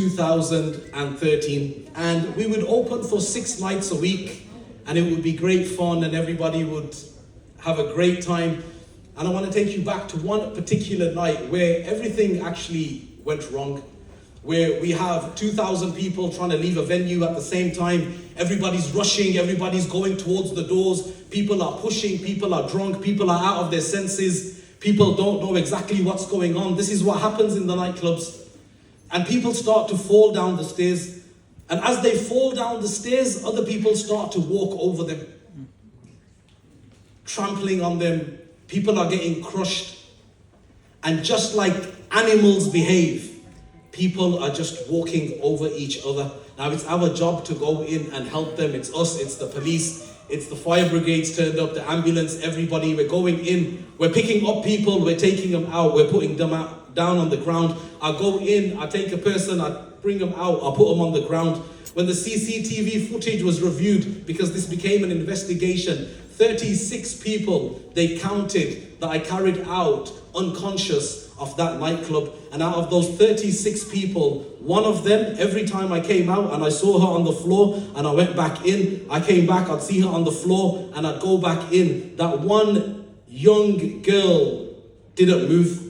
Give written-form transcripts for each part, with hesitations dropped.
2013, and we would open for 6 nights a week, and it would be great fun and everybody would have a great time. And I want to take you back to one particular night where everything actually went wrong, where we have 2,000 people trying to leave a venue at the same time. Everybody's rushing, everybody's going towards the doors, people are pushing, people are drunk, people are out of their senses, people don't know exactly what's going on. This is what happens in the nightclubs. And people start to fall down the stairs. And as they fall down the stairs, other people start to walk over them, trampling on them. People are getting crushed. And just like animals behave, people are just walking over each other. Now it's our job to go in and help them. It's us, it's the police, it's the fire brigades turned up, the ambulance, everybody. We're going in, we're picking up people, we're taking them out, we're putting them out, down on the ground. I go in, I take a person, I bring them out, I put them on the ground. When the CCTV footage was reviewed, because this became an investigation, 36 people, they counted, that I carried out unconscious of that nightclub. And out of those 36 people, one of them, every time I came out and I saw her on the floor and I went back in, I came back, I'd see her on the floor and I'd go back in. That one young girl didn't move.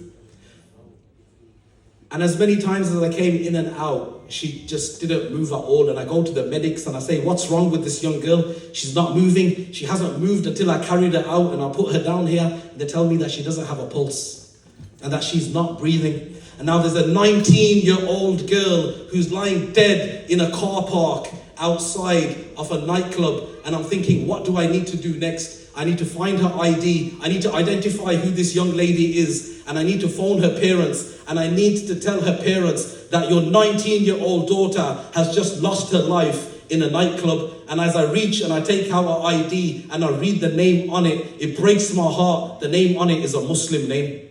And as many times as I came in and out, she just didn't move at all. And I go to the medics and I say, what's wrong with this young girl? She's not moving. She hasn't moved until I carried her out and I put her down here. And they tell me that she doesn't have a pulse and that she's not breathing. And now there's a 19-year-old girl who's lying dead in a car park outside of a nightclub. And I'm thinking, what do I need to do next? I need to find her ID. I need to identify who this young lady is. And I need to phone her parents. And I need to tell her parents that your 19-year-old daughter has just lost her life in a nightclub. And as I reach and I take out her ID and I read the name on it, it breaks my heart. The name on it is a Muslim name.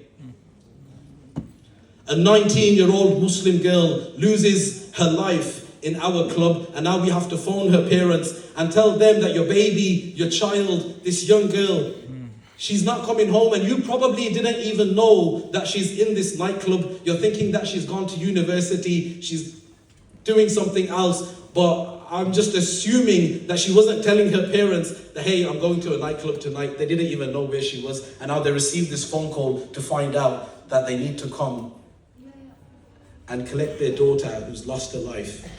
A 19-year-old Muslim girl loses her life in our club, and now we have to phone her parents and tell them that your baby, your child, this young girl, she's not coming home, and you probably didn't even know that she's in this nightclub. You're thinking that she's gone to university, she's doing something else, but I'm just assuming that she wasn't telling her parents that, hey, I'm going to a nightclub tonight. They didn't even know where she was, and now they received this phone call to find out that they need to come and collect their daughter who's lost her life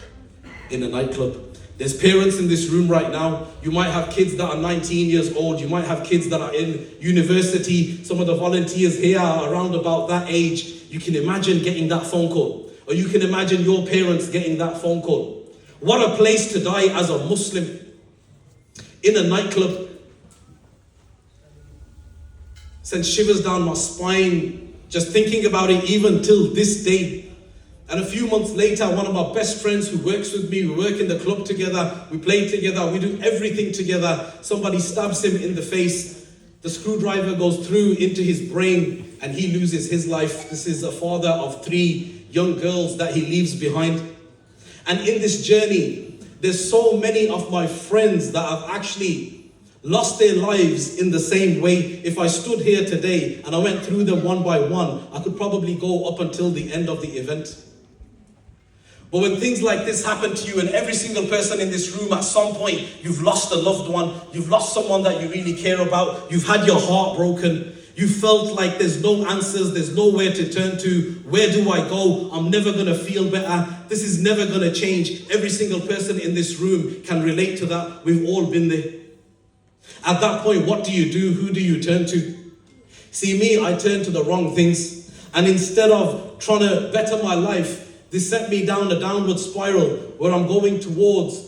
in a nightclub. There's parents in this room right now. You might have kids that are 19 years old. You might have kids that are in university. Some of the volunteers here are around about that age. You can imagine getting that phone call. Or you can imagine your parents getting that phone call. What a place to die as a Muslim in a nightclub. Sends shivers down my spine just thinking about it even till this day. And a few months later, one of my best friends who works with me, we work in the club together, we play together, we do everything together. Somebody stabs him in the face. The screwdriver goes through into his brain and he loses his life. This is a father of 3 young girls that he leaves behind. And in this journey, there's so many of my friends that have actually lost their lives in the same way. If I stood here today and I went through them one by one, I could probably go up until the end of the event. But when things like this happen to you, and every single person in this room at some point, you've lost a loved one, you've lost someone that you really care about, you've had your heart broken, you felt like there's no answers, there's nowhere to turn to, where do I go? I'm never going to feel better, this is never going to change. Every single person in this room can relate to that. We've all been there. At that point, what do you do? Who do you turn to? See, me, I turned to the wrong things. And instead of trying to better my life, this sent me down a downward spiral where I'm going towards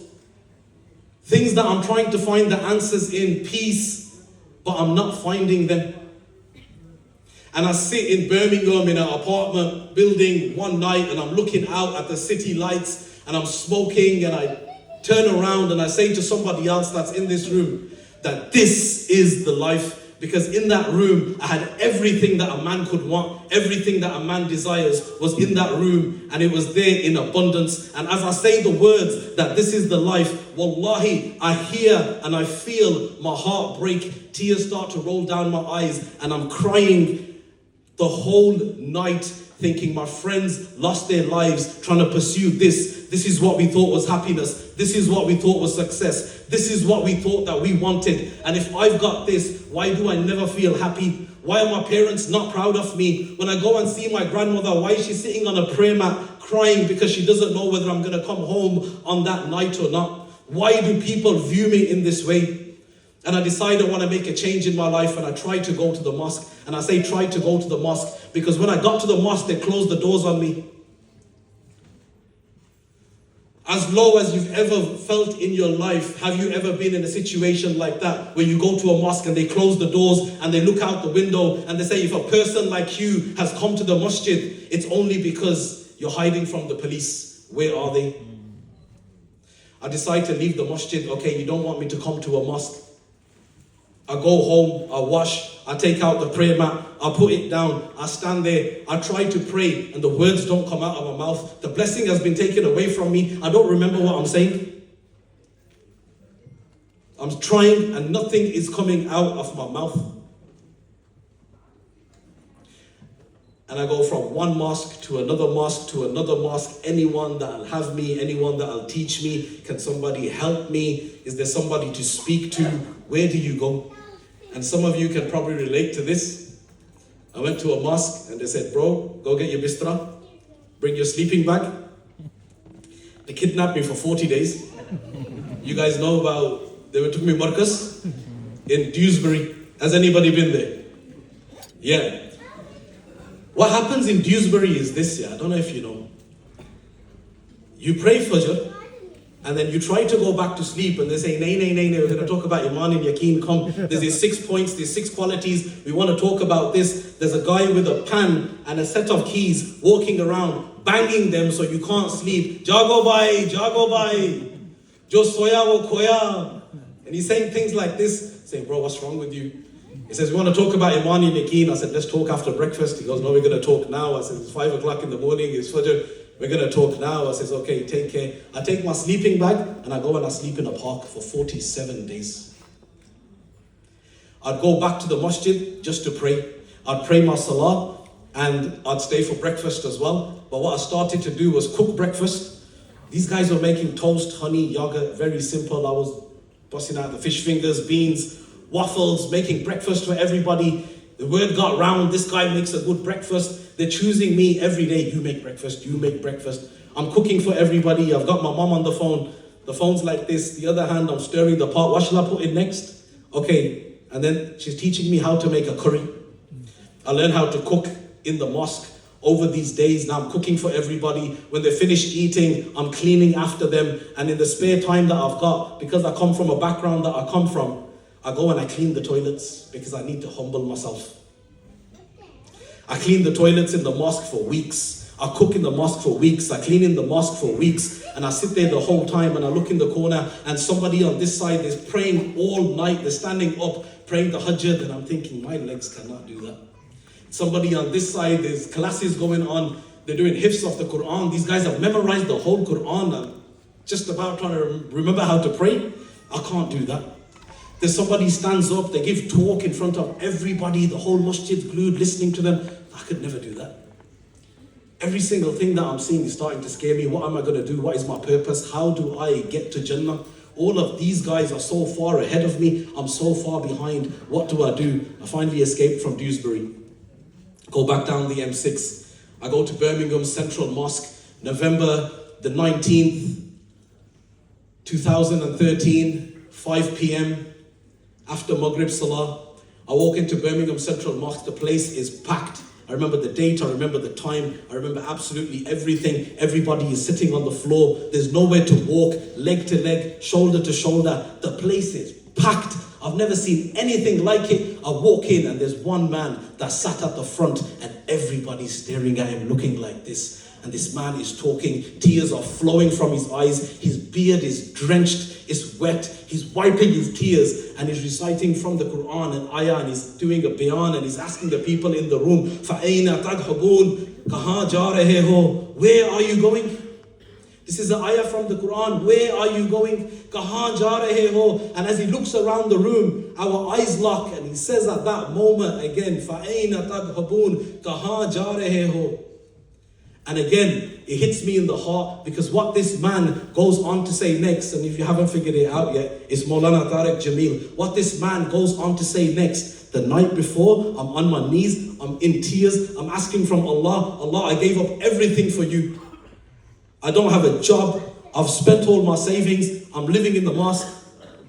things that I'm trying to find the answers in, peace, but I'm not finding them. And I sit in Birmingham in an apartment building one night and I'm looking out at the city lights and I'm smoking, and I turn around and I say to somebody else that's in this room that this is the life. Because in that room, I had everything that a man could want. Everything that a man desires was in that room. And it was there in abundance. And as I say the words that this is the life, wallahi, I hear and I feel my heart break. Tears start to roll down my eyes. And I'm crying the whole night, thinking my friends lost their lives trying to pursue this. This is what we thought was happiness. This is what we thought was success. This is what we thought that we wanted. And if I've got this, why do I never feel happy? Why are my parents not proud of me? When I go and see my grandmother, why is she sitting on a prayer mat crying because she doesn't know whether I'm going to come home on that night or not? Why do people view me in this way? And I decide I want to make a change in my life, and I try to go to the mosque. And I say try to go to the mosque because when I got to the mosque, they closed the doors on me. As low as you've ever felt in your life, have you ever been in a situation like that where you go to a mosque and they close the doors and they look out the window and they say, if a person like you has come to the masjid, it's only because you're hiding from the police. Where are they? I decide to leave the masjid. Okay, you don't want me to come to a mosque. I go home, I wash, I take out the prayer mat, I put it down, I stand there, I try to pray, and the words don't come out of my mouth. The blessing has been taken away from me. I don't remember what I'm saying. I'm trying and nothing is coming out of my mouth. And I go from one mosque to another mosque to another mosque. Anyone that'll have me, anyone that'll teach me. Can somebody help me? Is there somebody to speak to? Where do you go? And some of you can probably relate to this. I went to a mosque and they said, bro, go get your bistra, bring your sleeping bag. They kidnapped me for 40 days. You guys know about, they took me Markaz in Dewsbury. Has anybody been there? Yeah. What happens in Dewsbury is this, I don't know if you know. You pray Fajr, and then you try to go back to sleep, and they say, nay, we're going to talk about Iman and Yaqeen, come. There's these 6 points, these 6 qualities, we want to talk about this. There's a guy with a pan and a set of keys walking around, banging them so you can't sleep. Jago bhai, jo soya wo khoya. And he's saying things like this, saying, bro, what's wrong with you? He says, we want to talk about Iman and Yaqeen. I said, let's talk after breakfast. He goes, no, we're going to talk now. I said, it's 5 o'clock in the morning, it's Fajr. We're going to talk now. I says, okay, take care. I take my sleeping bag and I go and I sleep in a park for 47 days. I'd go back to the masjid just to pray. I'd pray my salah and I'd stay for breakfast as well. But what I started to do was cook breakfast. These guys were making toast, honey, yogurt, very simple. I was busting out the fish fingers, beans, waffles, making breakfast for everybody. The word got round, this guy makes a good breakfast. They're choosing me every day. You make breakfast, you make breakfast. I'm cooking for everybody. I've got my mom on the phone. The phone's like this. The other hand, I'm stirring the pot. What shall I put in next? Okay. And then she's teaching me how to make a curry. I learned how to cook in the mosque over these days. Now I'm cooking for everybody. When they finish eating, I'm cleaning after them. And in the spare time that I've got, because I come from a background that I come from, I go and I clean the toilets because I need to humble myself. I clean the toilets in the mosque for weeks. I cook in the mosque for weeks. I clean in the mosque for weeks. And I sit there the whole time and I look in the corner and somebody on this side is praying all night. They're standing up praying the hajjat and I'm thinking, my legs cannot do that. Somebody on this side, there's classes going on. They're doing hifz of the Quran. These guys have memorized the whole Quran. I'm just about trying to remember how to pray. I can't do that. There's somebody stands up, they give talk in front of everybody, the whole masjid's glued, listening to them. I could never do that. Every single thing that I'm seeing is starting to scare me. What am I going to do? What is my purpose? How do I get to Jannah? All of these guys are so far ahead of me. I'm so far behind. What do? I finally escaped from Dewsbury. Go back down the M6. I go to Birmingham Central Mosque, November the 19th, 2013, 5 p.m. After Maghrib Salah. I walk into Birmingham Central Mosque, the place is packed. I remember the date, I remember the time, I remember absolutely everything. Everybody is sitting on the floor. There's nowhere to walk, leg to leg, shoulder to shoulder. The place is packed. I've never seen anything like it. I walk in and there's one man that sat at the front and everybody's staring at him looking like this. And this man is talking, tears are flowing from his eyes, his beard is drenched, it's wet, he's wiping his tears and he's reciting from the Quran and ayah and he's doing a bayan and he's asking the people in the room, فَأَيْنَ تَذْهَبُونَ كَهَا جَارَهِ هو. Where are you going? This is an ayah from the Quran. Where are you going? Kahan jarahe ho. And as he looks around the room, our eyes lock and he says at that moment again, فَأَيْنَ تَذْهَبُونَ كَهَا جَارَهِ ho. And again, it hits me in the heart because what this man goes on to say next, and if you haven't figured it out yet, it's Maulana Tariq Jameel. What this man goes on to say next, the night before, I'm on my knees, I'm in tears, I'm asking from Allah, Allah, I gave up everything for you. I don't have a job, I've spent all my savings, I'm living in the mosque,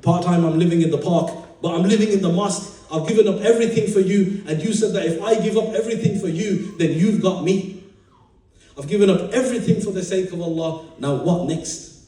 part-time I'm living in the park, but I'm living in the mosque, I've given up everything for you, and you said that if I give up everything for you, then you've got me. I've given up everything for the sake of Allah. Now what next?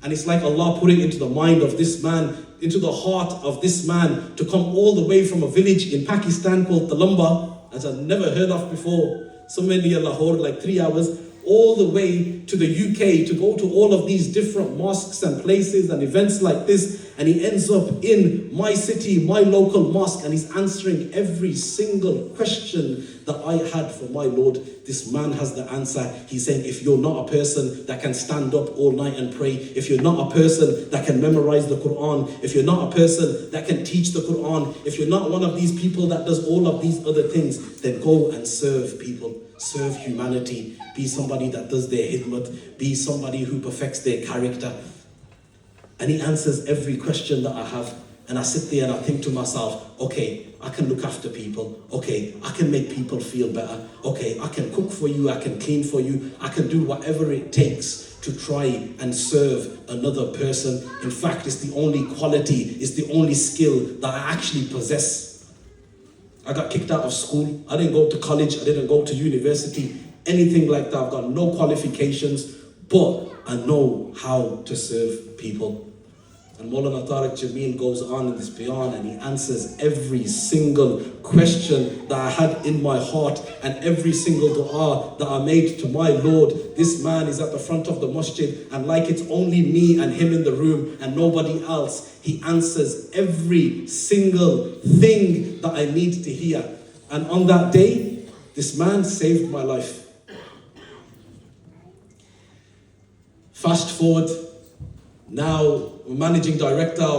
And it's like Allah put it into the mind of this man, into the heart of this man, to come all the way from a village in Pakistan called Talamba, as I've never heard of before, somewhere near Lahore, like 3 hours, all the way to the UK to go to all of these different mosques and places and events like this. And he ends up in my city, my local mosque, and he's answering every single question that I had for my Lord. This man has the answer. He's saying, if you're not a person that can stand up all night and pray, if you're not a person that can memorize the Quran, if you're not a person that can teach the Quran, if you're not one of these people that does all of these other things, then go and serve people, serve humanity, be somebody that does their khidmat, be somebody who perfects their character. And he answers every question that I have. And I sit there and I think to myself, okay, I can look after people. Okay, I can make people feel better. Okay, I can cook for you, I can clean for you. I can do whatever it takes to try and serve another person. In fact, it's the only quality, it's the only skill that I actually possess. I got kicked out of school. I didn't go to college. I didn't go to university, anything like that. I've got no qualifications, but I know how to serve people. And Maulana Tariq Jameel goes on in this bayan and he answers every single question that I had in my heart and every single dua that I made to my Lord. This man is at the front of the masjid, and like it's only me and him in the room and nobody else, he answers every single thing that I need to hear. And on that day, this man saved my life. Fast forward, now managing director